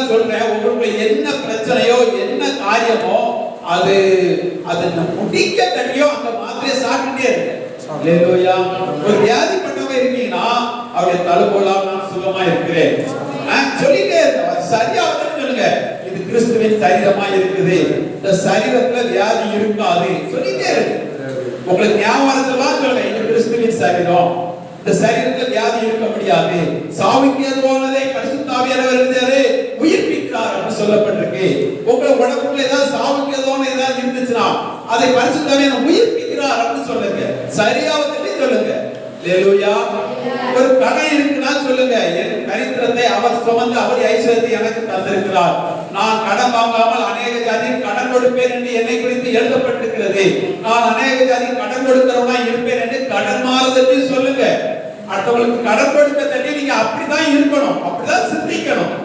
சொல்றேன், உங்களுக்கு என்ன பிரச்சனையோ என்ன காரியமோ அது முடிக்க தட்டியோ அந்த மாத்திரையை சாப்பிட்டுட்டே இருங்க. அல்லேலூயா. ஒரு வியாதிப்பட்டவங்க இருக்கீங்கன்னா அவருடைய தழும்போலாம் நான் சுகமா இருக்கிறேன் சொல்லிட்டே இருக்க. சரியாவதுன்னு சொல்லுங்க. இது கிறிஸ்துவின் சரீரமா இருக்குது, இந்த சரீரத்துல வியாதி இருக்காது சொல்லிட்டே இருக்கு. உங்களுக்கு ஞாபகத்தெல்லாம் சொல்லுங்க, இது கிறிஸ்துவின் சரீரம், இந்த சரீரத்துல வியாதி இருக்க முடியாது. சாவுக்கு ஏதுவானதை பரிசுத்த ஆவியானவர் இருந்தாரு உயிர்ப்பிக்கிறார் அப்படின்னு சொல்லப்பட்டிருக்கு. உங்க உடம்புக்குள்ள ஏதாவது சாவுக்கு ஏதுவான ஏதாவது இருந்துச்சுன்னா அதை பரிசுத்த ஆவியானவர் உயிர்ப்பிக்கிறார் அப்படின்னு சொல்லுங்க. சரியாவதுன்னு சொல்லுங்க. அல்லேலூயா. ஒரு கடன் இருக்குன்னா சொல்லுங்க, என் தரித்திரத்தை அவர் சுமந்து அவர் ஐஸ்வர்யத்தை எனக்கு தந்திருக்கிறார். நான் கடன் வாங்காமல் அநேக ஜாதிக்கு கடன் கொடுப்பேன் என்று என்னை குறித்து எழுதப்பட்டிருக்கிறது. நான் அநேக ஜாதிக்கு கடன் கொடுக்கிறவனா இருப்பேன் என்று கடன் மாறுதல் சொல்லுங்க. அடுத்தவங்களுக்கு கடன் கொடுக்க தட்டி நீங்க அப்படிதான் இருக்கணும், அப்படிதான் சிந்திக்கணும்.